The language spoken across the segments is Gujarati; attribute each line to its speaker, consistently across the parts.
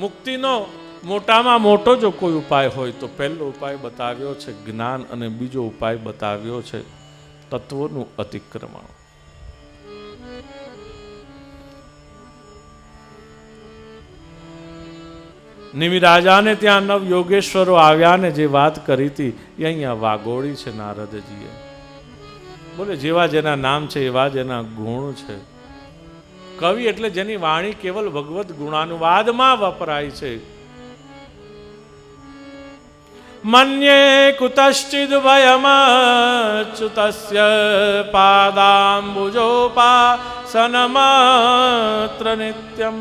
Speaker 1: મુક્તિનો મોટામાં મોટો જો કોઈ ઉપાય હોય તો પહેલો ઉપાય બતાવ્યો છે જ્ઞાન, અને બીજો ઉપાય બતાવ્યો છે તત્વોનું અતિક્રમણ. નિમિરાજાને ત્યાં નવ યોગેશ્વરો આવ્યા ને જે વાત કરી હતી એ અહીંયા વાગોળી છે નારદજીએ. બોલે જેવા જેના નામ છે એવા જેના ગુણ છે. કવિ એટલે જેની વાણી કેવલ ભગવત ગુણાનુવાદમાં વપરાય છે. મન્યે કુતશ્ચિદ ભયમચ્યુતસ્ય પાદાંબુજોપાસનમાત્ર નિત્યમ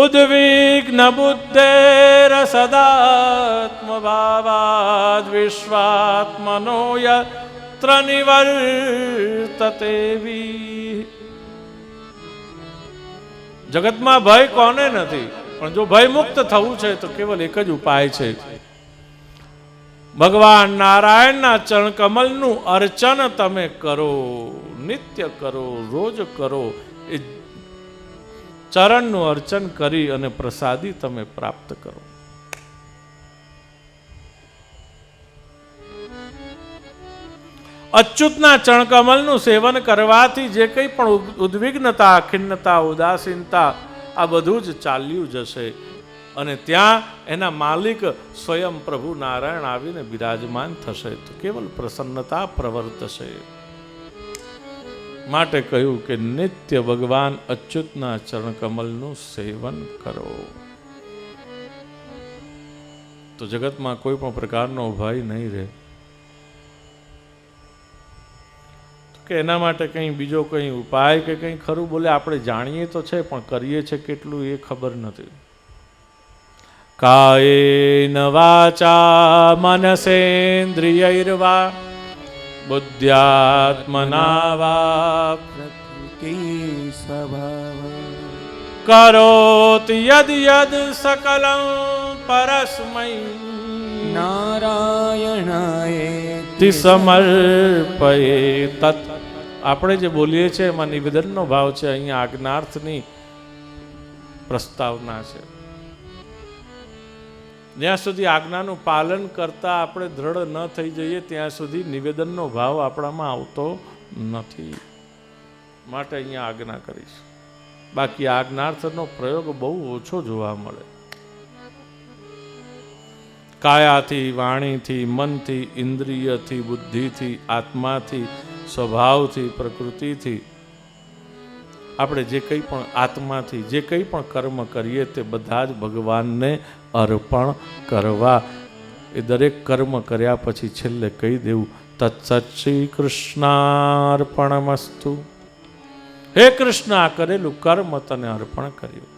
Speaker 1: ઉદ્વિગ્ન બુદ્ધેર સદાત્મભાવાદ વિશ્વાત્મનો યત્ર નિવર્તતે વી. જગતમાં ભય કોને નથી, પણ જો ભય મુક્ત થવું છે તો કેવલ એક જ ઉપાય છે. ભગવાન નારાયણના ચરણ કમલનું અર્ચન તમે કરો, નિત્ય કરો, રોજ કરો. એ ચરણનું અર્ચન કરી અને પ્રસાદી તમે પ્રાપ્ત કરો. અચ્યુતના ચરણકમલનું સેવન કરવાથી જે કંઈ પણ ઉદ્વિગ્નતા, ખિન્નતા, ઉદાસીનતા આ બધું જ ચાલ્યું જશે અને ત્યાં એના માલિક સ્વયં પ્રભુ નારાયણ આવીને બિરાજમાન થશે તો કેવલ પ્રસન્નતા પ્રવર્તશે. માટે કહ્યું કે નિત્ય ભગવાન અચ્યુતના ચરણકમલનું સેવન કરો તો જગતમાં કોઈ પણ પ્રકારનો ભય નહીં રહે. કે એના માટે કંઈ બીજો કંઈ ઉપાય કે કંઈ ખરું? બોલે આપણે જાણીએ તો છે પણ કરીએ છે કેટલું એ ખબર નથી. કાયેન વાચા મનસેન્દ્રિયૈર્વા બુદ્ધ્યાત્મના વા પ્રકૃતિ સ્વભાવ કરોતિ યદ યદ સકલં પરસ્મૈ નારાયણાય સમર્પયે તત. આપણે જે બોલીએ છીએ એમાં નિવેદનનો ભાવ છે, અહીંયા આજ્ઞાર્થની પ્રસ્તાવના છે. જ્યાં સુધી આજ્ઞાનું પાલન કરતા આપણે દ્રઢ ન થઈ જઈએ ત્યાં સુધી નિવેદનનો ભાવ આપણામાં આવતો નથી. માટે અહીંયા આજ્ઞા કરીશ. બાકી આજ્ઞાર્થનો પ્રયોગ બહુ ઓછો જોવા મળે. કાયાથી, વાણીથી, મનથી, ઇન્દ્રિયથી, બુદ્ધિથી, આત્માથી, સ્વભાવથી, પ્રકૃતિથી આપણે જે કંઈ પણ આત્માથી જે કંઈ પણ કર્મ કરીએ તે બધા જ ભગવાનને અર્પણ કરવા. એ દરેક કર્મ કર્યા પછી છેલ્લે કહી દેવું તત્સત શ્રી કૃષ્ણાર્પણમસ્તુ. હે કૃષ્ણ, આ કરેલું કર્મ તને અર્પણ કર્યું.